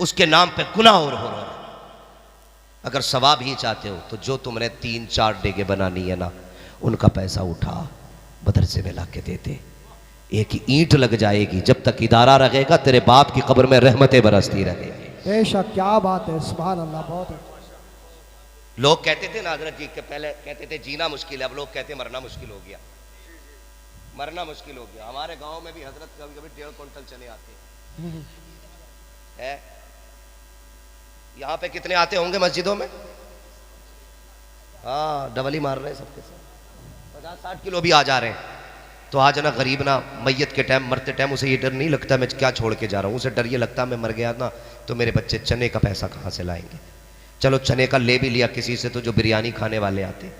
उसके नाम पे गुनाह और हो रहा है। अगर सवाब ही चाहते हो तो जो तुमने 3-4 डेगे बनानी है ना, उनका पैसा उठा मदरसे में ला के दे दे। एक ईंट लग जाएगी, जब तक इदारा रहेगा तेरे बाप की कब्र में रहमतें बरसती रहेगी। बेशक, क्या बात है, सुभान अल्लाह। बहुत लोग कहते थे ना हजरत जी के पहले कहते थे जीना मुश्किल है, अब लोग कहते हैं मरना मुश्किल हो गया। मरना मुश्किल हो गया। हमारे गांव में भी हजरत कभी कभी 1.5 क्विंटल चने आते हैं। यहाँ पे कितने आते होंगे मस्जिदों में? हाँ, डबल ही मार रहे हैं सबके साथ। 50-60 किलो भी आ जा रहे हैं। तो आज ना गरीब ना मैयत के टाइम, मरते टाइम उसे ये डर नहीं लगता मैं क्या छोड़ के जा रहा हूँ, उसे डर ये लगता मैं मर गया ना तो मेरे बच्चे चने का पैसा कहाँ से लाएंगे। चलो चने का ले भी लिया किसी से, तो जो बिरयानी खाने वाले आते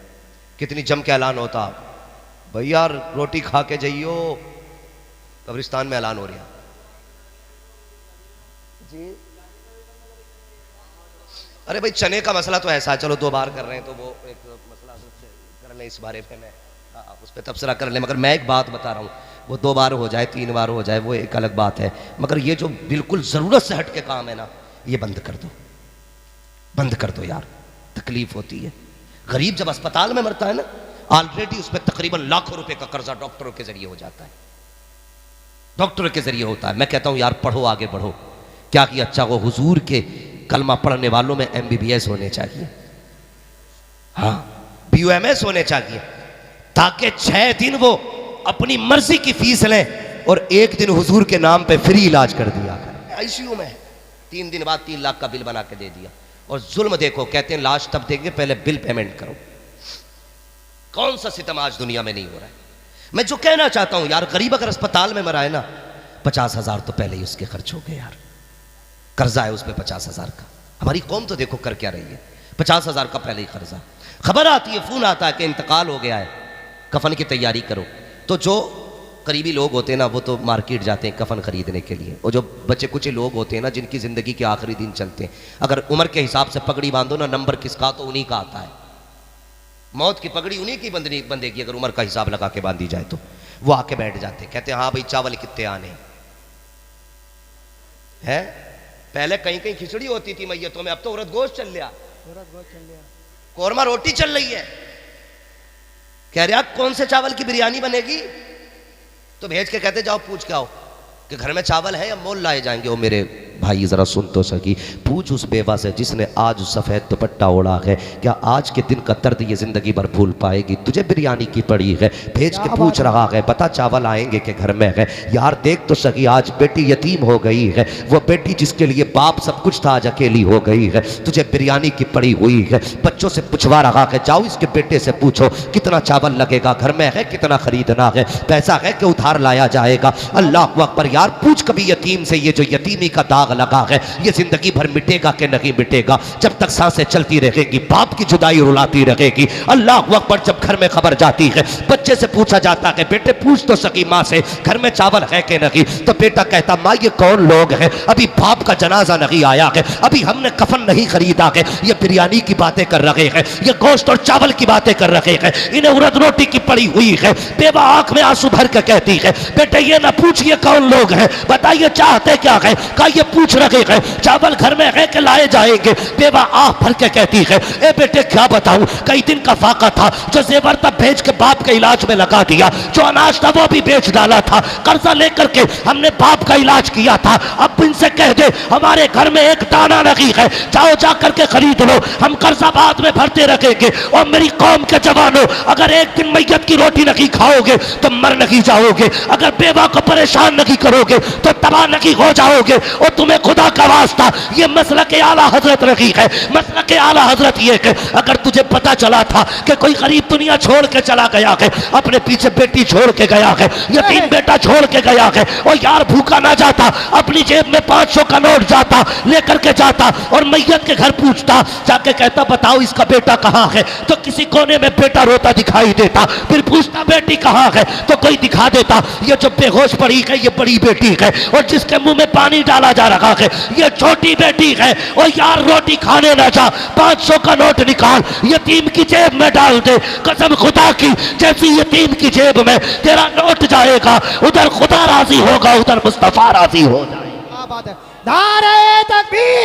कितनी जम के ऐलान होता, भैया रोटी खा के जाइयो। कब्रिस्तान में ऐलान हो रहा जी। अरे भाई चने का मसला तो ऐसा है, चलो 2 बार कर रहे हैं तो वो एक मसला कर लें, इस बारे में मैं उस पर तबसरा कर लें। मगर मैं एक बात बता रहा हूँ, वो 2 बार हो जाए 3 बार हो जाए वो एक अलग बात है, मगर ये जो बिल्कुल ज़रूरत से हट के काम है ना, ये बंद कर दो, बंद कर दो यार। तकलीफ होती है। गरीब जब अस्पताल में मरता है ना, ऑलरेडी उस पर तकरीबन लाखों रुपए का कर्जा डॉक्टरों के जरिए हो जाता है, डॉक्टरों के जरिए होता है। मैं कहता हूँ यार पढ़ो, आगे बढ़ो। क्या किया अच्छा वो हुजूर के कलमा पढ़ने वालों में MBBS होने चाहिए, हाँ BUMS होने चाहिए, ताकि 6 दिन वो अपनी मर्जी की फीस लें और 1 दिन हुजूर के नाम पे फ्री इलाज कर दिया। ICU में 3 दिन बाद 3 लाख का बिल बना के दे दिया। और जुल्म देखो, कहते हैं लाश तब देंगे पहले बिल पेमेंट करो। कौन सा सितम आज दुनिया में नहीं हो रहा है। मैं जो कहना चाहता हूं यार, गरीब अगर अस्पताल में मरा है ना, 50,000 तो पहले ही उसके खर्च हो गए यार। कर्जा है उस पर 50,000 का। हमारी कौम तो देखो कर क्या रही है, 50,000 का पहले ही कर्जा। खबर आती है, फोन आता है कि इंतकाल हो गया है, कफन की तैयारी करो। तो जो करीबी लोग होते हैं ना, वो तो मार्केट जाते हैं कफन खरीदने के लिए। और जो बच्चे कुछ लोग होते हैं ना, जिनकी जिंदगी के आखिरी दिन चलते हैं, अगर उम्र के हिसाब से पगड़ी बांधो ना, नंबर किसका तो उन्हीं का आता है। मौत की पगड़ी उन्हीं की बंधेगी अगर उम्र का हिसाब लगा के बांधी जाए तो। वो आके बैठ जाते, कहते हैं हाँ भाई चावल कितने आने हैं। पहले कहीं कहीं खिचड़ी होती थी मैयतों में, अब तो उरद गोश्त चल लिया, कोरमा रोटी चल रही है। कह रहे आप कौन से चावल की बिरयानी बनेगी, तो भेज के कहते जाओ पूछ के आओ कि घर में चावल है या मोल लाए जाएंगे। ओ मेरे भाई जरा सुन तो सकी, पूछ उस बेवा से जिसने आज सफ़ेद दुपट्टा ओढ़ा है, क्या आज के दिन का दर्द ये जिंदगी भर भूल पाएगी। तुझे बिरयानी की पड़ी है, भेज के पूछ रहा है बता चावल आएंगे के घर में है। यार देख तो सकी, आज बेटी यतीम हो गई है, वो बेटी जिसके लिए बाप सब कुछ था आज अकेली हो गई है। तुझे बिरयानी की पड़ी हुई है। बच्चों से पूछवा रहा है, जाओ इसके बेटे से पूछो कितना चावल लगेगा, घर में है कितना खरीदना है, पैसा है कि उधार लाया जाएगा। अल्लाह अकबर। यार पूछ कभी यतीम से, ये जो यतीमी का दाग लगा है ये जिंदगी भर मिटेगा कि नहीं मिटेगा। जब तक सांसें चलती रहेगी बाप की जुदाई रुलाती रहेगी। अल्लाह अकबर। जब घर में खबर जाती है, बच्चे से पूछा जाता है बेटे पूछ तो सकी माँ से घर में चावल है कि नहीं, तो बेटा कहता माँ ये कौन लोग हैं, अभी बाप का जनाजा नहीं आया है, अभी हमने कफन नहीं खरीदा है, ये बिरयानी की बातें कर रहे हैं, ये गोश्त और चावल की बातें कर रहे हैं, इन्हें उड़द रोटी की पड़ी हुई है। बेवा आंख में आंसू भर के कहती है बेटे ये ना पूछिए कौन लोग हैं, बताइए चाहते क्या है। का ये पूछ रहे हैं चावल घर में है कि लाए जाएंगे। बेवा आंख भर के कहती है ए बेटे क्या बताऊं, कई दिन का फाका था, जो जेवर था भेज के बाप के इलाज में लगा दिया, जो अनाज था वो भी बेच डाला था, कर्जा लेकर के हमने बाप का इलाज किया था। अब इनसे कह दे हमारे घर में एक दाना नहीं है, जाओ जा करके खरीद लो, हम कर्जा बाद में भरते रखेंगे। और मेरी कौम के जवानों, अगर एक दिन मैयत की रोटी नहीं खाओगे तो मर नहीं जाओगे, अगर बेवा को परेशान नहीं करोगे तो तबाह नहीं हो जाओगे। और तुम्हें खुदा का वास्ता ये मसला के आला हजरत रखी है, मसला के आला हजरत ये है अगर तुझे पता चला था कि कोई गरीब दुनिया छोड़ के चला गया है, अपने पीछे बेटी छोड़ के गया है, यतीम बेटा छोड़ के गया है, और यार भूखा ना जाता, अपनी जेब में 500 का नोट जाता लेकर के जाता और मैयत के घर पूछता, जाके कहता बताओ इसका बेटा कहाँ है, तो किसी कोने में बेटा रोता दिखाई देता, फिर पूछता बेटी कहाँ है, तो कोई दिखा देता ये जो बेहोश पड़ी है ये बड़ी बेटी है, और जिसके मुंह में पानी डाला जा रहा है ये छोटी बेटी है। और यार रोटी खाने ना जा, 500 का नोट निकाल यतीम की जेब में डाल दे, कसम खुदा की जैसी यतीम की जेब में तेरा नोट जाएगा उधर खुदा राजी होगा, उधर मुस्तफा राजी हो जाएगा। क्या बात है। नारे तकबीर।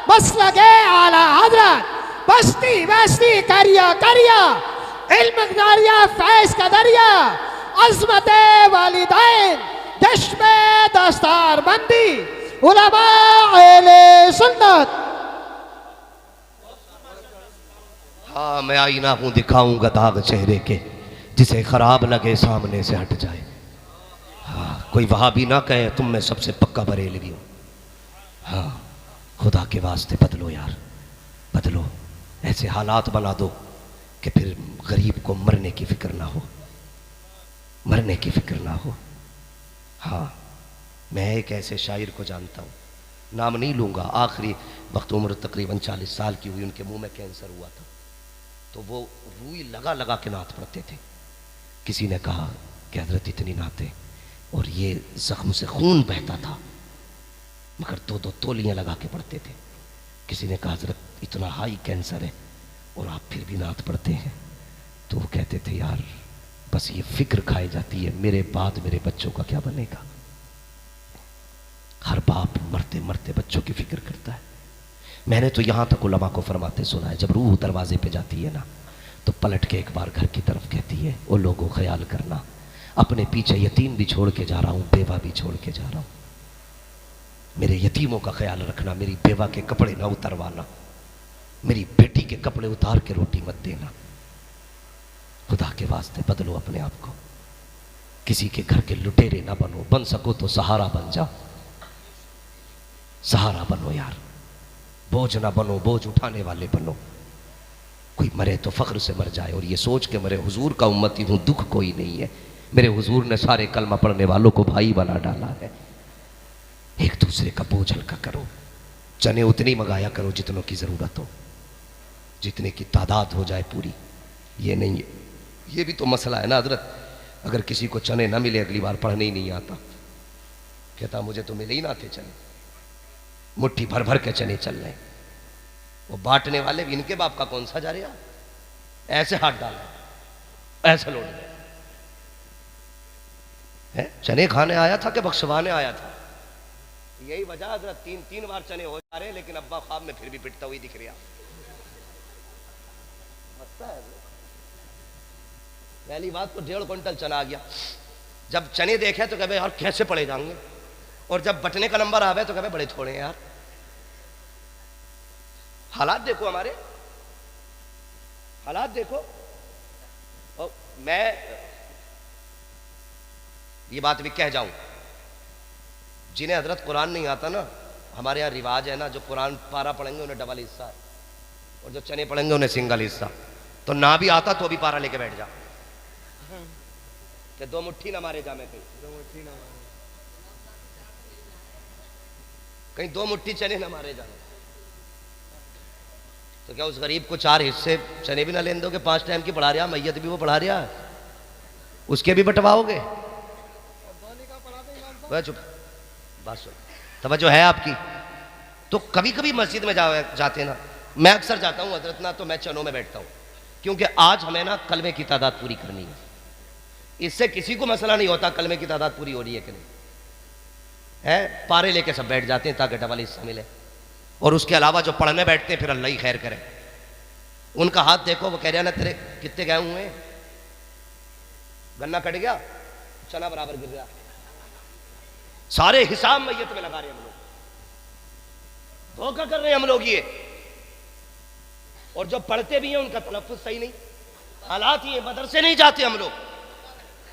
बस लगे आला हजरत बस्ती बस्ती करिया करिया इल्म दरिया फैज का दरिया अजमत वालिदैन जश्न दस्तार बंदी उलमा अहले सुन्नत। हाँ मैं आईना हूं दिखाऊंगा दाग चेहरे के, जिसे खराब लगे सामने से हट जाए। हाँ कोई वहां भी ना कहे तुम में सबसे पक्का बरेलवी हूं। हाँ खुदा के वास्ते बदलो यार, बदलो, ऐसे हालात बना दो कि फिर गरीब को मरने की फिक्र ना हो, मरने की फिक्र ना हो। हाँ मैं एक ऐसे शायर को जानता हूँ, नाम नहीं लूँगा, आखिरी वक्त उम्र तकरीबन 40 साल की हुई, उनके मुंह में कैंसर हुआ था, तो वो रूई लगा लगा के नात पढ़ते थे। किसी ने कहा कि हजरत इतनी नाते, और ये जख्म से खून बहता था मगर दो दो तोलियाँ लगा के पढ़ते थे। किसी ने कहा हजरत इतना हाई कैंसर है और आप फिर भी नात पढ़ते हैं। तो वो कहते थे यार बस ये फिक्र खाई जाती है, मेरे बाद मेरे बच्चों का क्या बनेगा। हर बाप मरते मरते बच्चों की फिक्र करता है। मैंने तो यहां तक उलमा को फरमाते सुना है, जब रूह दरवाजे पे जाती है ना तो पलट के एक बार घर की तरफ कहती है, ओ लोगों ख्याल करना, अपने पीछे यतीम भी छोड़ के जा रहा हूं, बेवा भी छोड़ के जा रहा हूं, मेरे यतीमों का ख्याल रखना, मेरी बेवा के कपड़े ना उतरवाना, मेरी बेटी के कपड़े उतार के रोटी मत देना। खुदा के वास्ते बदलो अपने आप को, किसी के घर के लुटेरे ना बनो, बन सको तो सहारा बन जाओ, सहारा बनो यार, बोझ ना बनो, बोझ उठाने वाले बनो। कोई मरे तो फख्र से मर जाए और ये सोच के मरे हुजूर का उम्मती हूं, दुख कोई नहीं है, मेरे हुजूर ने सारे कलमा पढ़ने वालों को भाई बना डाला है। एक दूसरे का बोझ हल्का करो, चने उतनी मंगाया करो जितनों की जरूरत हो, जितने की तादाद हो जाए पूरी। ये नहीं है, ये भी तो मसला है ना हजरत, अगर किसी को चने ना मिले अगली बार पढ़ने ही नहीं आता, कहता मुझे तो मिले ही ना थे चने, मुट्ठी भर भर के चने चल रहे, वो बांटने वाले भी इनके बाप का कौन सा जा रहा, ऐसे हाथ डाला, ऐसे लौट गए है। चने खाने आया था कि बख्शवाने आया था, यही वजह हजरत तीन बार चने हो जा रहे, लेकिन अब्बा ख्वाब में फिर भी पिटता हुई दिख रहा। पहली बात तो 1.5 क्विंटल चना आ गया, जब चने देखे तो कहे यार कैसे पड़े जाएंगे, और जब बटने का नंबर आवे तो कहे बड़े थोड़े हैं यार। हालात देखो, हमारे हालात देखो। और मैं ये बात भी कह जाऊं, जिन्हें हजरत कुरान नहीं आता ना, हमारे यहाँ रिवाज है ना, जो कुरान पारा पढ़ेंगे उन्हें डबल हिस्सा है, और जो चने पढ़ेंगे उन्हें सिंगल हिस्सा। तो ना भी आता तो भी पारा लेके बैठ जा कि 2 मुट्ठी ना मारे जा, मैं कहीं 2 मुट्ठी चने ना मारे जा। तो क्या उस गरीब को 4 हिस्से चने भी ना लेने दोगे? 5 टाइम की पढ़ा रहा, मैयत भी वो पढ़ा रहा है, उसके भी बंटवाओगे? चुप, बात सुन, तवज्जो है आपकी। तो कभी कभी मस्जिद में जाते ना, मैं अक्सर जाता हूँ हजरत ना, तो मैं चनों में बैठता हूँ, क्योंकि आज हमें ना कलमे की तादाद पूरी करनी है। इससे किसी को मसला नहीं होता कलमे की तादाद पूरी हो रही है कि नहीं है, पारे लेके सब बैठ जाते हैं ताकि डबल हिस्सा मिले। और उसके अलावा जो पढ़ने बैठते हैं फिर अल्लाह ही खैर करे, उनका हाथ देखो, वो कह रहे ना तेरे कितने गए हुए हैं, गन्ना कट गया, चना बराबर गिर गया, सारे हिसाब मैयत में लगा रहे हैं हम लोग, धोखा कर रहे हैं हम लोग ये। और जो पढ़ते भी हैं उनका तलफ्फुज सही नहीं, हालात ये, मदरसे नहीं जाते हम लोग,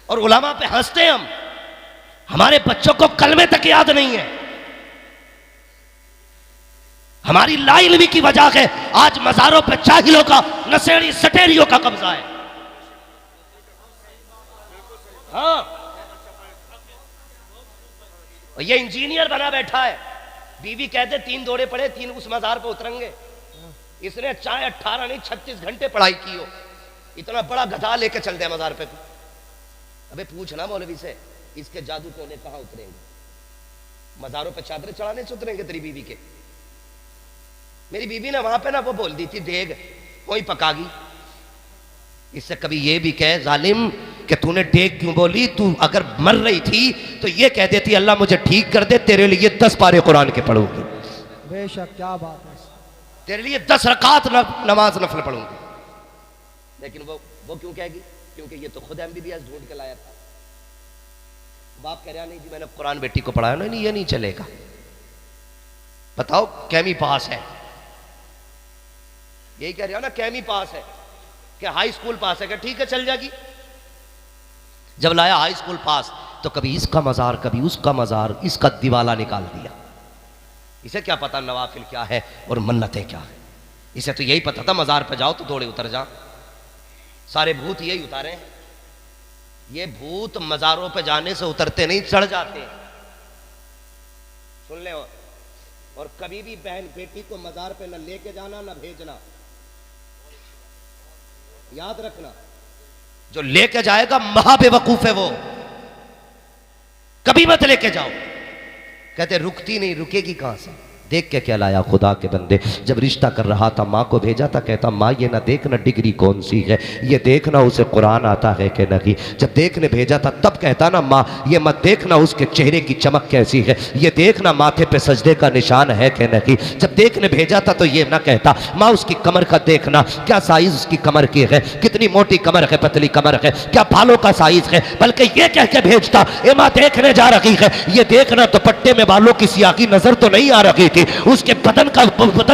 और उलमा पे हंसते हैं हम, हमारे बच्चों को कलमे तक याद नहीं है। हमारी लाइल्मी की वजह है आज मजारों पे जाहिलों का, नशेड़ी सटेरियों का कब्जा है। हाँ, ये इंजीनियर बना बैठा है, बीवी कहते 3 दौड़े पड़े, 3 उस मजार पे उतरेंगे, इसने चाहे 18 नहीं 36 घंटे पढ़ाई की हो, इतना बड़ा गधा लेके चल दे मजार पे। अबे पूछना मौलवी से, इसके जादू टोने कहां उतरेंगे? मजारों पे चादरें चढ़ाने से उतरेंगे तेरी बीवी के? मेरी बीवी ने वहां पे ना वो बोल दी थी, देग कोई पकागी। इससे कभी ये भी कहे जालिम कि तूने देग क्यों बोली, तू अगर मर रही थी तो ये कह देती अल्लाह मुझे ठीक कर दे, तेरे लिए 10 पारे कुरान के पढ़ूंगी। बेशक, क्या बात है। तेरे लिए 10 रकात नमाज नफल पढ़ूंगी। लेकिन वो क्यों कहेगी? क्योंकि ये तो खुद MBBS ढूंढ के लाया था। बाप कह रहा नहीं जी मैंने कुरान बेटी को पढ़ाया। नहीं, ये नहीं चलेगा। बताओ कैमी पास है, यही कह रहे हो ना, कैमी पास है, क्या हाई स्कूल पास है? क्या ठीक है चल जाएगी। जब लाया हाई स्कूल पास तो कभी इसका मजार कभी उसका मजार, इसका दिवाला निकाल दिया। इसे क्या पता नवाफिल क्या है और मन्नतें क्या है। इसे तो यही पता था मजार पे जाओ तो दौड़े उतर जा। सारे भूत यही उतारे हैं। ये भूत मजारों पे जाने से उतरते नहीं, चढ़ जाते हैं। सुन ले। और कभी भी बहन बेटी को मजार पे न लेके जाना न भेजना, याद रखना। जो लेके जाएगा महाबेवकूफ है वो। कभी मत लेके जाओ। कहते रुकती नहीं, रुकेगी कहां से? देख के क्या लाया खुदा के बंदे। जब रिश्ता कर रहा था माँ को भेजा था, कहता माँ ये ना देखना डिग्री कौन सी है, ये देखना उसे कुरान आता है कि नहीं। जब देखने भेजा था तब कहता ना माँ ये मत देखना उसके चेहरे की चमक कैसी है, ये देखना माथे पे सजदे का निशान है कि नहीं। जब देखने भेजा था तो ये ना कहता माँ उसकी कमर का देखना क्या साइज उसकी कमर की है, कितनी मोटी कमर है पतली कमर है, क्या बालों का साइज है, बल्कि ये कह के भेजता ए माँ देखने जा रही है, ये देखना दुपट्टे में बालों की सियाही नजर तो नहीं आ रही थी, उसके बदन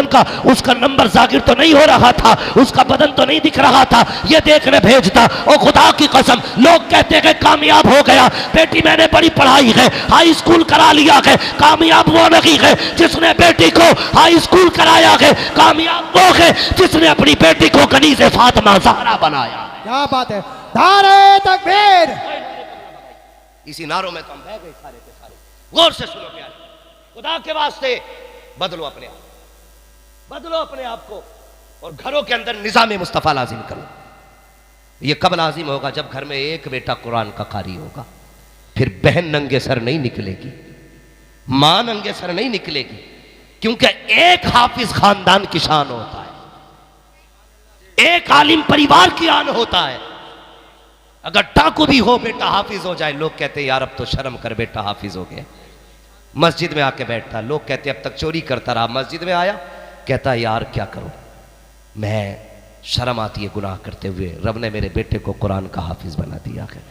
का उसका नंबर जागिर तो नहीं हो रहा था, उसका बदन तो नहीं दिख रहा था, ये देखने भेजता। और खुदा की कसम लोग कहते हैं कामयाब हो गया, बेटी मैंने बड़ी पढ़ाई है, हाई स्कूल करा लिया है। कामयाब वो नहीं है जिसने बेटी को हाई स्कूल कराया है, कामयाब वो है जिसने अपनी बेटी को कनीज़े फातिमा ज़हरा बनाया। क्या बात है। नारे तकबीर। इसी नारों में तो हम बह गए सारे के सारे। गौर से सुनो प्यारे, खुदा के वास्ते बदलो अपने आप, बदलो अपने आप को और घरों के अंदर निजाम मुस्तफ़ा लाजिम करो। ये कब लाजिम होगा? जब घर में एक बेटा कुरान का कारी होगा। फिर बहन नंगे सर नहीं निकलेगी, मां नंगे सर नहीं निकलेगी, क्योंकि एक हाफिज खानदान की शान होता है, एक आलिम परिवार की आन होता है। अगर टाकू भी हो बेटा हाफिज हो जाए, लोग कहते हैं यार अब तो शर्म कर बेटा हाफिज हो गया। मस्जिद में आके बैठता, लोग कहते अब तक चोरी करता रहा, मस्जिद में आया कहता यार क्या करूं, मैं शर्म आती है गुनाह करते हुए, रब ने मेरे बेटे को कुरान का हाफिज बना दिया है।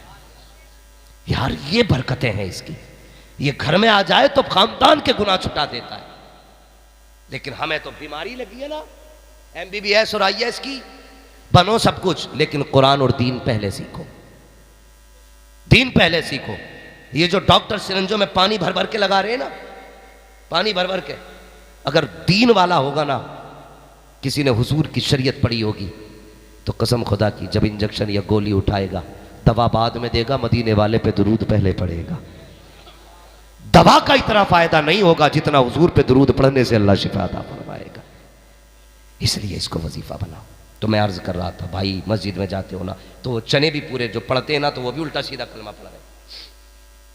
यार ये बरकतें हैं इसकी। ये घर में आ जाए तो खानदान के गुनाह छुटा देता है। लेकिन हमें तो बीमारी लगी है ना, MBBS और IAS की, बनो सब कुछ लेकिन कुरान और दीन पहले सीखो, दीन पहले सीखो। ये जो डॉक्टर सिरंजों में पानी भर भर के लगा रहे हैं ना, पानी भर भर के, अगर दीन वाला होगा ना, किसी ने हुजूर की शरीयत पढ़ी होगी तो कसम खुदा की जब इंजेक्शन या गोली उठाएगा दवा बाद में देगा, मदीने वाले पे दुरूद पहले पड़ेगा। दवा का इतना फायदा नहीं होगा जितना हुजूर पे दुरूद पढ़ने से अल्लाह शिफा अता फरमाएगा। इसलिए इसको वजीफा बनाओ। तो मैं अर्ज कर रहा था भाई, मस्जिद में जाते हो ना तो वो चने भी पूरे जो पढ़ते हैं ना तो वो भी उल्टा सीधा कलमा पढ़ रहे,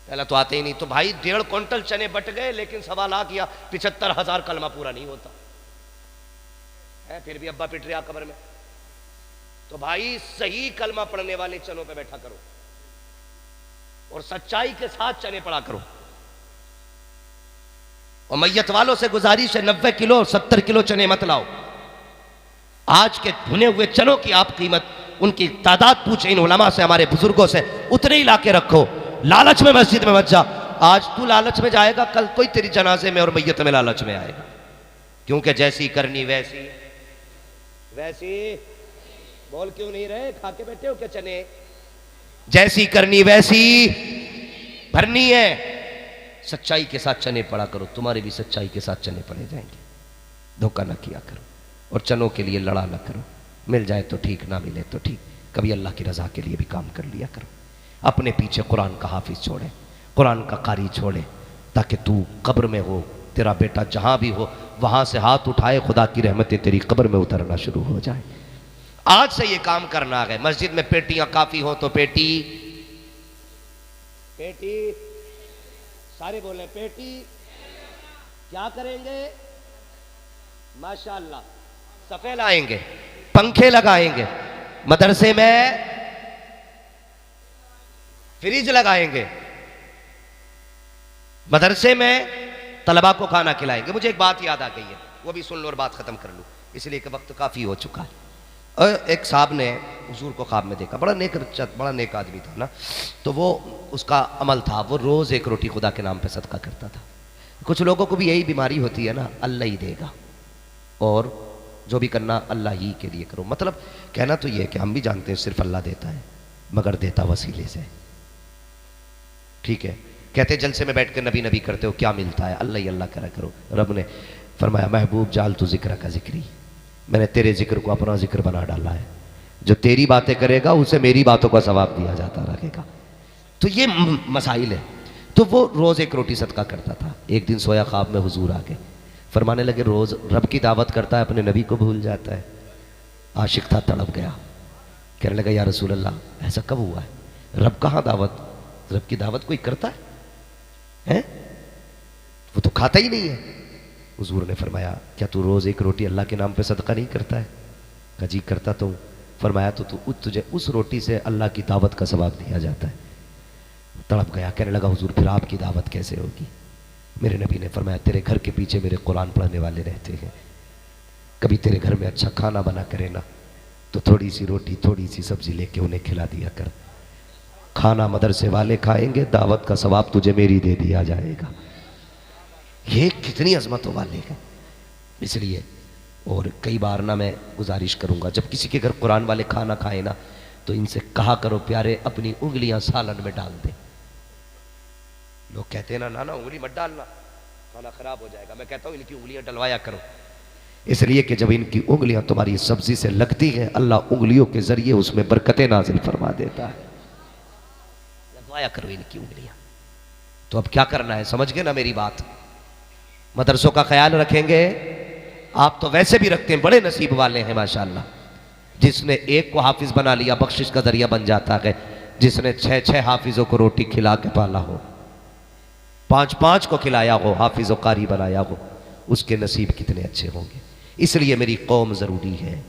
पहला तो आते ही नहीं। तो भाई 1.5 क्विंटल चने बट गए, लेकिन 1.25 लाख या 75,000 कलमा पूरा नहीं होता है, फिर भी अब्बा पिट रहा कब्र में। तो भाई सही कलमा पढ़ने वाले चनों पे बैठा करो और सच्चाई के साथ चने पढ़ा करो। और मैयत वालों से गुजारिश है 90 किलो और 70 किलो चने मत लाओ। आज के भुने हुए चनों की आप कीमत, उनकी तादाद पूछे इन उलमा से, हमारे बुजुर्गों से, उतने ही लाके रखो। लालच में मस्जिद में मत जा। आज तू लालच में जाएगा, कल कोई तेरी जनाजे में और मैयत में लालच में आएगा। क्योंकि जैसी करनी वैसी वैसी, बोल क्यों नहीं रहे, खा के बैठे हो क्या चने? जैसी करनी वैसी भरनी है। सच्चाई के साथ चने पड़ा करो, तुम्हारे भी सच्चाई के साथ चने पड़े जाएंगे। धोखा ना किया करो और चनों के लिए लड़ा ना करो। मिल जाए तो ठीक, ना मिले तो ठीक, कभी अल्लाह की रजा के लिए भी काम कर लिया करो। अपने पीछे कुरान का हाफिज छोड़े, कुरान का कारी छोड़े, ताकि तू कब्र में हो, तेरा बेटा जहां भी हो वहां से हाथ उठाए, खुदा की रहमतें तेरी कब्र में उतरना शुरू हो जाए। आज से ये काम करना है। मस्जिद में पेटियां काफी हो तो पेटी पेटी, सारे बोले पेटी। क्या करेंगे? माशाअल्लाह सफे लाएंगे, पंखे लगाएंगे, मदरसे में फ्रिज लगाएंगे, मदरसे में तलबा को खाना खिलाएंगे। मुझे एक बात याद आ गई है, वो भी सुन लो और बात खत्म कर लूँ, इसलिए कि वक्त काफ़ी हो चुका है। और एक साहब ने हुजूर को ख्वाब में देखा, बड़ा नेक आदमी था ना, तो वो उसका अमल था, वो रोज़ एक रोटी खुदा के नाम पे सदका करता था। कुछ लोगों को भी यही बीमारी होती है ना, अल्लाह ही देगा और जो भी करना अल्लाह ही के लिए करो। मतलब कहना तो ये है कि हम भी जानते हैं सिर्फ अल्लाह देता है, मगर देता वसीले से। ठीक है, कहते जलसे में बैठ कर नबी नबी करते हो, क्या मिलता है? अल्लाह ही अल्लाह करा करो। रब ने फरमाया महबूब जाल तू जिक्र का जिक्री, मैंने तेरे जिक्र को अपना जिक्र बना डाला है। जो तेरी बातें करेगा उसे मेरी बातों का सवाब दिया जाता रहेगा। तो ये मसाइल है। तो वो रोज़ एक रोटी सदका करता था। एक दिन सोया ख्वाब में हुजूर आ गए, फरमाने लगे रोज़ रब की दावत करता है, अपने नबी को भूल जाता है। आशिक था, तड़प गया, कहने लगा या रसूल अल्लाह ऐसा कब हुआ है? रब कहाँ दावत, रब की दावत कोई करता है? वो तो खाता ही नहीं है। हुजूर ने फरमाया क्या तू रोज़ एक रोटी अल्लाह के नाम पे सदका नहीं करता है? कहा जी करता तो हूँ। फरमाया तो तुझे उस रोटी से अल्लाह की दावत का सवाब दिया जाता है। तड़प गया, कहने लगा हुजूर फिर आपकी दावत कैसे होगी? मेरे नबी ने फरमाया तेरे घर के पीछे मेरे कुरान पढ़ने वाले रहते हैं, कभी तेरे घर में अच्छा खाना बना करे ना तो थोड़ी सी रोटी थोड़ी सी सब्जी लेके उन्हें खिला दिया कर। खाना मदरसे वाले खाएंगे, दावत का सवाब तुझे मेरी दे दिया जाएगा। ये कितनी अजमतों वाले हैं। इसलिए और कई बार ना मैं गुजारिश करूंगा, जब किसी के घर कुरान वाले खाना खाए ना तो इनसे कहा करो प्यारे अपनी उंगलियां सालन में डाल दे। लोग कहते हैं ना ना ना उंगली मत डालना, खाना खराब हो जाएगा। मैं कहता हूं इनकी उंगलियां डलवाया करो, इसलिए कि जब इनकी उंगलियां तुम्हारी सब्जी से लगती हैं अल्लाह उंगलियों के जरिए उसमें बरकतें नाजिल फरमा देता है। लगवाया करो इनकी उंगलियां। तो अब क्या करना है, समझ गए ना मेरी बात? मदरसों का ख्याल रखेंगे। आप तो वैसे भी रखते हैं, बड़े नसीब वाले हैं माशाल्लाह। जिसने एक को हाफिज बना लिया बख्शिश का जरिया बन जाता है, जिसने 6-6 हाफिजों को रोटी खिला के पाला हो, 5-5 को खिलाया हो, हाफिज कारी बनाया हो, उसके नसीब कितने अच्छे होंगे। इसलिए मेरी कौम ज़रूरी है।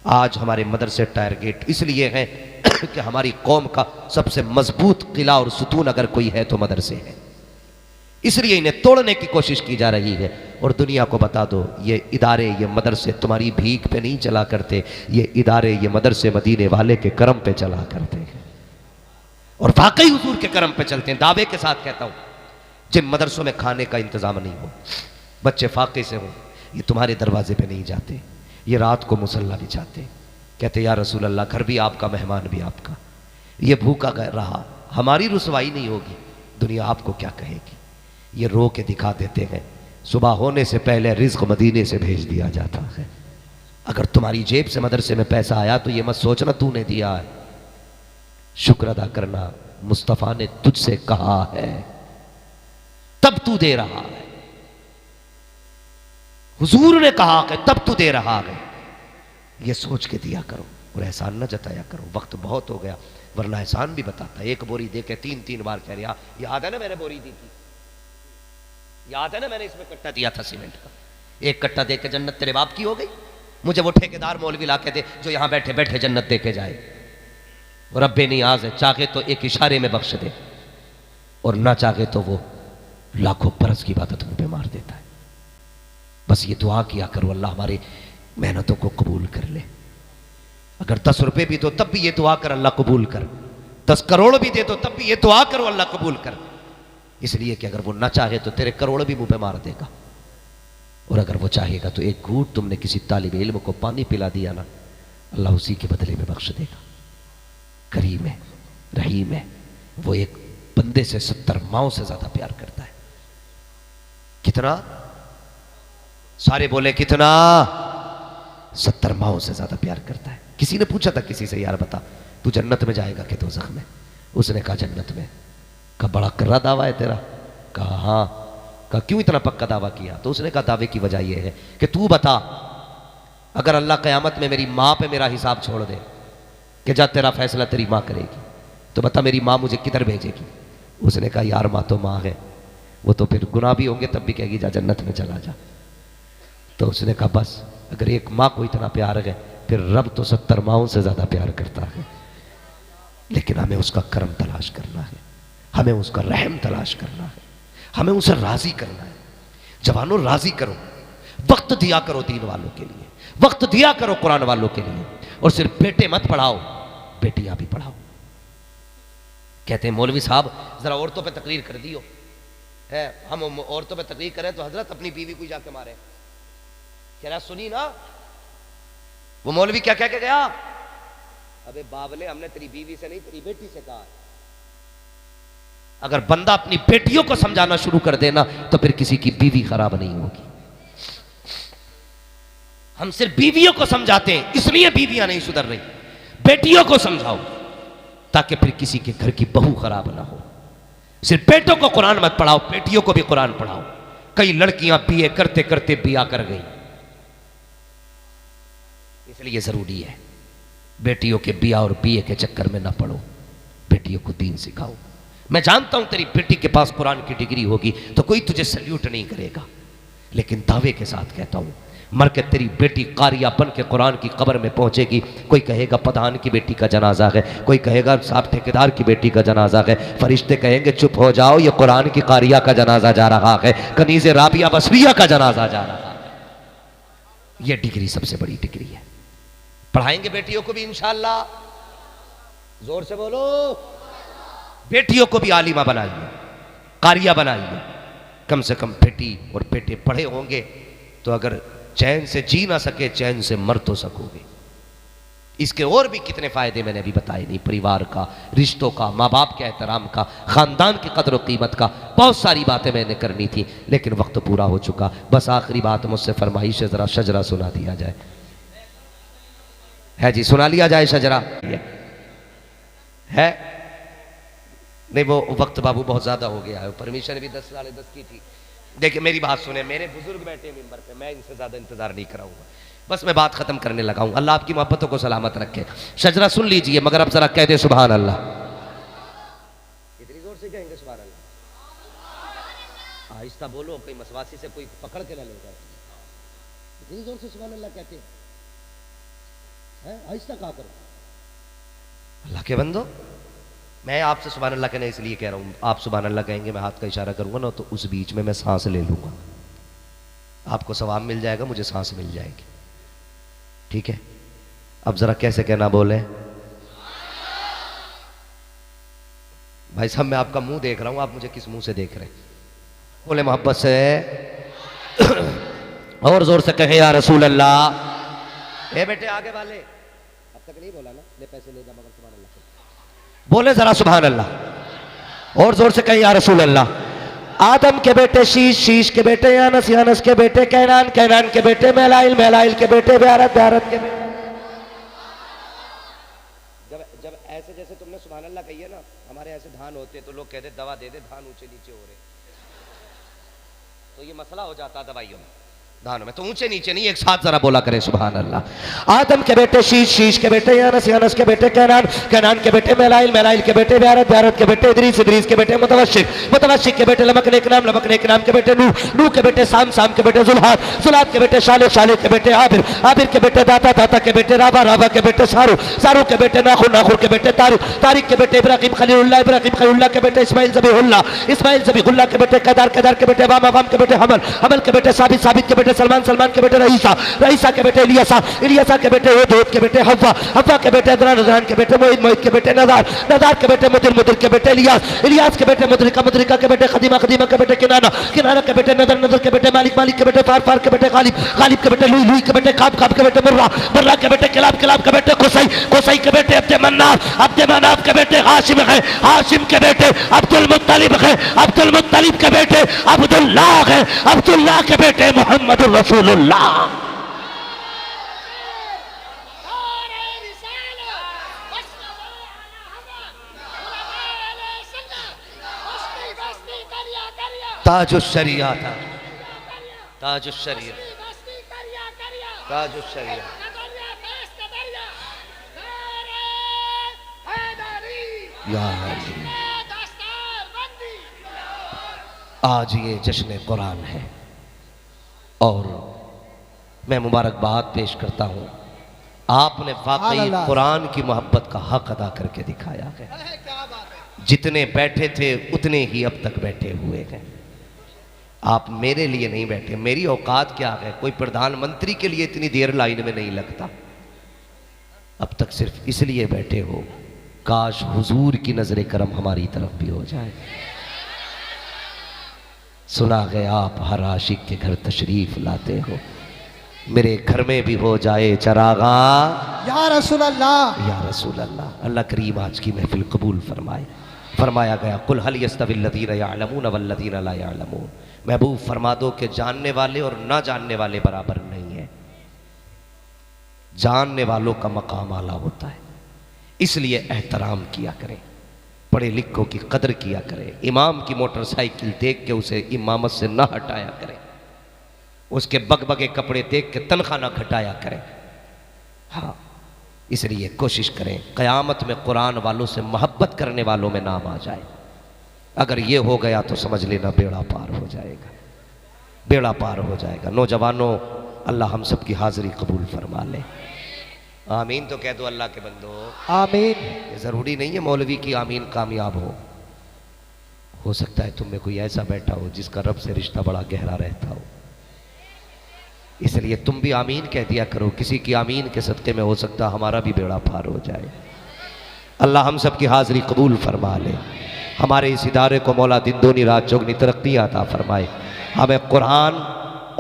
आज हमारे मदरसे टायर गेट इसलिए हैं कि हमारी कौम का सबसे मजबूत किला और सुतून अगर कोई है तो मदरसे हैं। इसलिए इन्हें तोड़ने की कोशिश की जा रही है। और दुनिया को बता दो ये इदारे, ये मदरसे तुम्हारी भीख पे नहीं चला करते, ये इदारे, ये मदरसे मदीने वाले के करम पे चला करते हैं और वाकई हुजूर के करम पे चलते हैं। दावे के साथ कहता हूं, जिन मदरसों में खाने का इंतजाम नहीं हो, बच्चे फाके से हों, ये तुम्हारे दरवाजे पे नहीं जाते, ये रात को मुसल्ला बिछाते, कहते या रसूल अल्लाह घर भी आपका मेहमान भी आपका, ये भूखा रहा, हमारी रुसवाई नहीं होगी, दुनिया आपको क्या कहेगी। ये रो के दिखा देते हैं, सुबह होने से पहले रिज्क मदीने से भेज दिया जाता है। अगर तुम्हारी जेब से मदरसे में पैसा आया तो ये मत सोचना तूने दिया है, शुक्र अदा करना मुस्तफ़ा ने तुझसे कहा है तब तू दे रहा है। हुजूर ने कहा कि तब तू दे रहा है, ये सोच के दिया करो और एहसान न जताया करो। वक्त बहुत हो गया वरना एहसान भी बताता। एक बोरी दे के 3-3 बार कह रहा, याद है ना मैंने बोरी दी थी, याद है ना मैंने इसमें कट्टा दिया था सीमेंट का, एक कट्टा दे के जन्नत तेरे बाप की हो गई। मुझे वो ठेकेदार मौलवी ला के दे जो यहां बैठे बैठे जन्नत दे के जाए। और रब्बे नियाज है, चाहे तो एक इशारे में बख्श दे और ना चाहे तो वो लाखों बरस की इबादत मुंह पे मार देता है। बस ये दुआ किया करो अल्लाह हमारी मेहनतों को कबूल कर ले। अगर 10 रुपए भी दो तब भी ये दुआ कर अल्लाह कबूल कर, 10 करोड़ भी दे दो तब भी ये दुआ करो अल्लाह कबूल कर। इसलिए कि अगर वो ना चाहे तो तेरे करोड़ भी मुंह पे मार देगा, और अगर वो चाहेगा तो एक घूंट तुमने किसी तालिब इल्म को पानी पिला दिया ना, अल्लाह उसी के बदले में बख्श देगा। करीम है, रहीम है, वो एक बंदे से 70 माओं से ज्यादा प्यार करता है। कितना? सारे बोले कितना? 70 माओं से ज्यादा प्यार करता है। किसी ने पूछा था किसी से, यार बता तू जन्नत में जाएगा कि दोज़ख में? उसने कहा जन्नत में। कहा बड़ा कर्रा दावा है तेरा? कहा हाँ। कहा क्यों इतना पक्का दावा किया? तो उसने कहा दावे की वजह यह है कि तू बता अगर अल्लाह क़यामत में मेरी माँ पे मेरा हिसाब छोड़ दे कि जा तेरा फैसला तेरी माँ करेगी, तो बता मेरी माँ मुझे किधर भेजेगी? उसने कहा यार माँ तो माँ है, वो तो फिर गुनाह भी होंगे तब भी कहेगी जा जन्नत में चला जा। तो उसने कहा बस अगर एक माँ को इतना प्यार है फिर रब तो 70 माओं से ज्यादा प्यार करता है। लेकिन हमें उसका करम तलाश करना है, हमें उसका रहम तलाश करना है, हमें उसे राजी करना है। जवानों राजी करो, वक्त दिया करो दीन वालों के लिए, वक्त दिया करो कुरान वालों के लिए। और सिर्फ बेटे मत पढ़ाओ, बेटियां भी पढ़ाओ। कहते हैं मौलवी साहब जरा औरतों पे तकरीर कर दियो है, हम औरतों पे तकरीर करें तो हजरत अपनी बीवी को जाके मारे। कह रहा सुनी ना वो मौलवी क्या कह के गया, अबे बाबले हमने तेरी बीवी से नहीं तेरी बेटी से कहा। अगर बंदा अपनी बेटियों को समझाना शुरू कर देना तो फिर किसी की बीवी खराब नहीं होगी। हम सिर्फ बीवियों को समझाते हैं इसलिए बीवियां नहीं सुधर रही। बेटियों को समझाओ ताकि फिर किसी के घर की बहू खराब ना हो। सिर्फ बेटों को कुरान मत पढ़ाओ, बेटियों को भी कुरान पढ़ाओ। कई लड़कियां बीए करते करते बिया कर गई, इसलिए जरूरी है बेटियों के बिया और बीए के चक्कर में ना पड़ो, बेटियों को दीन सिखाओ। मैं जानता हूं तेरी बेटी के पास कुरान की डिग्री होगी तो कोई तुझे सल्यूट नहीं करेगा, लेकिन दावे के साथ कहता हूं मर के तेरी बेटी कारिया बन के कुरान की कब्र में पहुंचेगी। कोई कहेगा प्रधान की बेटी का जनाजा है, कोई कहेगा साहब ठेकेदार की बेटी का जनाजा है। फरिश्ते कहेंगे चुप हो जाओ ये कुरान की कारिया का जनाजा जा रहा है, कनीज़े राबिया बसरिया का जनाजा जा रहा है। ये डिग्री सबसे बड़ी डिग्री है। पढ़ाएंगे बेटियों को भी इंशाअल्लाह, जोर से बोलो। बेटियों को भी आलिमा बनाइए, कारिया बनाइए। कम से कम बेटी और बेटे पढ़े होंगे तो अगर चैन से जी ना सके चैन से मर तो सकोगे। इसके और भी कितने फायदे मैंने अभी बताए नहीं, परिवार का, रिश्तों का, माँ बाप के एहतराम का, खानदान की कदर और कीमत का। बहुत सारी बातें मैंने करनी थी लेकिन वक्त पूरा हो चुका। बस आखिरी बात मुझसे फरमाइश है, जरा शजरा सुना दिया जाए। है जी, सुना लिया जाए शजरा है? नहीं वो वक्त बाबू बहुत ज्यादा हो गया है, परमिशन भी 10 साढ़े 10 की थी। देखिए मेरी बात सुने, मेरे बुजुर्ग बैठे मिंबर पे, मैं इनसे ज्यादा इंतजार नहीं कराऊंगा, बस मैं बात खत्म करने लगा हूं। अल्लाह आपकी मोहब्बतों को सलामत रखे। शजरा सुन लीजिए मगर अब जरा कह दे सुभान अल्लाह। इतनी जोर से कहेंगे सुभान अल्लाह? आहिस्ता बोलो, कोई मसवासी से कोई पकड़ के ना ले जाए। इतनी जोर से सुभान अल्लाह कहते हैं, आहिस्ता कहा करो। अल्लाह के बंदो, मैं आपसे सुभान अल्लाह कहना इसलिए कह रहा हूं, आप सुभान अल्लाह कहेंगे मैं हाथ का इशारा करूंगा ना तो उस बीच में मैं सांस ले लूंगा, आपको सवाब मिल जाएगा, मुझे सांस मिल जाएगी। ठीक है, अब जरा कैसे कहना बोले भाई साहब, मैं आपका मुंह देख रहा हूं, आप मुझे किस मुंह से देख रहे हैं? बोले मोहब्बत से और जोर से कहे या रसूल अल्लाह। ए बेटे आगे वाले, अब तक नहीं बोला ना, ले पैसे ले जा मगर सुभान अल्लाह बोले जरा सुभान अल्लाह। और जोर से कहे या रसूल अल्लाह। आदम के बेटे शीश, शीश के बेटे यानस, यानस के बेटे कैनान, कैनान के बेटे मेलाइल, मेलाइल के बेटे ब्यारत, ब्यारत के बेटे। जब ऐसे जैसे तुमने सुभान अल्लाह कही है ना, हमारे ऐसे धान होते तो लोग कहते दवा दे दे, धान ऊंचे नीचे हो रहे, तो ये मसला हो जाता दवाइयों में, धानों में। तो ऊंचे नीचे नहीं, एक साथ जरा बोला करें सुभान अल्लाह। आदम के बेटे शीश, शीश के बेटे यानस, यानस के बेटे कैनान, कैनान के बेटे मेलाइल, मेलाइल के बेटे ब्यारत, ब्यारत के बेटे इदरीस, इदरीस के बेटे मुतवशिक, मुतवशिक के बेटे लमक नेक नाम, लमक नेक नाम के बेटे नूह, नूह के बेटे साम, साम के बेटे जुल्हाद, जुल्हाद के बेटे शालिक, शालिक के बेटे आबिर, आबिर के बेटे दाता, दाता के बेटे राबा, राबा के बेटे सारू, सारू के बेटे नाखुर, नाखुर के बेटे तारिक, तारिक के बेटे इब्राहिम खलीलुल्लाह, इब्राहिम खलीलुल्लाह के बेटे इस्माइल ज़बीहुल्लाह, इस्माइल ज़बीहुल्लाह के बेटे केदार, केदार के बेटे वाम, वाम के बेटे हमल, हमल के बेटे साबित, साबित के बेटे सलमान, सलमान के बेटे रईसा, रईसा के बेटे इलियासा, इलियासा के बेटे हुद के बेटे हव्वा, हव्वा के बेटे अदनान, अदनान के बेटे मोहित, मोहित के बेटे नज़ार, नज़ार के बेटे मुदिर, मुदिर के बेटे इलियास, इलियास के बेटे मुदरिका, मुदरिका के बेटे खदीमा, खदीमा के बेटे किनाना, किनाना के बेटे नदर, नदर के बेटे मालिक, मालिक के बेटे फार, फार के बेटे गालिब, गालिब के बेटे लुई, लुई के बेटे खाब, खाब के बेटे मुर्रा, मुर्रा के बेटे किलाब, किलाब के बेटे कुसई, कुसई के बेटे अब्दे मन्नाफ, अब्दे मन्नाफ के बेटे हाशिम है, हाशिम के बेटे अब्दुल मुत्तलिब है, अब्दुल मुत्तलिब के बेटे अब्दुल्लाह है, अब्दुल्लाह के बेटे मोहम्मद रसूलुल्लाह। ताजुश्शरिया था, ताजुश्शरिया, ताजुश्शरिया। आज ये जश्न कुरान है और मैं मुबारकबाद पेश करता हूँ, आपने वाकई कुरान की मोहब्बत का हक अदा करके दिखाया है। जितने बैठे थे उतने ही अब तक बैठे हुए हैं। आप मेरे लिए नहीं बैठे, मेरी औकात क्या है, कोई प्रधानमंत्री के लिए इतनी देर लाइन में नहीं लगता। अब तक सिर्फ इसलिए बैठे हो काश हुजूर की नजर करम हमारी तरफ भी हो जाए। सुना गया आप हर आशिक के घर तशरीफ लाते हो, मेरे घर में भी हो जाए चरागा या रसूल अल्लाह। या रसूल अल्लाह। अल्लाह करीम आज की महफिल कबूल फरमाए। फरमाया गया कुल हल यस्तविल्लज़ीना यअलमून वल्लज़ीना ला यअलमून। महबूब फरमा दो कि जानने वाले और ना जानने वाले बराबर नहीं है। जानने वालों का मकाम आला होता है, इसलिए एहतराम किया करें, पढ़े लिखों की कदर किया करें, इमाम की मोटरसाइकिल देख के उसे इमामत से ना हटाया करें, उसके बगबगे कपड़े देख के तनख्वाह ना घटाया करें। हाँ, इसलिए कोशिश करें क़यामत में कुरान वालों से मोहब्बत करने वालों में नाम आ जाए। अगर ये हो गया तो समझ लेना बेड़ा पार हो जाएगा, बेड़ा पार हो जाएगा। नौजवानों, अल्लाह हम सब की हाजिरी कबूल फरमा ले। आमीन तो कह दो अल्लाह के बंदो, आमीन। ये ज़रूरी नहीं है मौलवी की आमीन कामयाब हो सकता है तुम में कोई ऐसा बैठा हो जिसका रब से रिश्ता बड़ा गहरा रहता हो, इसलिए तुम भी आमीन कह दिया करो। किसी की आमीन के सदक़े में हो सकता हमारा भी बेड़ा पार हो जाए। अल्लाह हम सब की हाजिरी कबूल फरमा ले। हमारे इस इदारे को मौला दिन दूनी रात चौगनी तरक्की अता फरमाए। हमें कुरान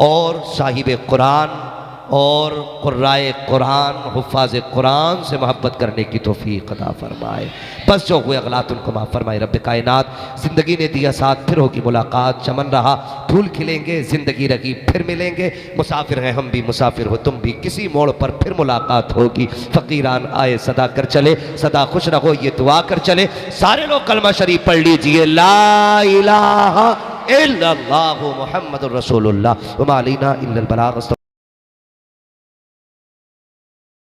और साहिब कुरान और कुर्राए कुरान हुफ़ाज़ कुरान से मोहब्बत करने की तौफ़ीक़ अता फरमाए। बस जो हुए अगलात उनको माफ़ फरमाए। रब कायनात, ज़िंदगी ने दिया साथ, फिर होगी मुलाकात। चमन रहा फूल खिलेंगे, ज़िंदगी रही फिर मिलेंगे। मुसाफिर हैं हम भी, मुसाफिर हो तुम भी, किसी मोड़ पर फिर मुलाकात होगी। फ़कीरान आए सदा कर चले, सदा खुश रहो ये दुआ कर चले। सारे लोग कलमा शरीफ पढ़ लीजिए, ला इलाहा इल्लल्लाहु मुहम्मदुर रसूलुल्लाह व मा अलैना इल्लल बलाग।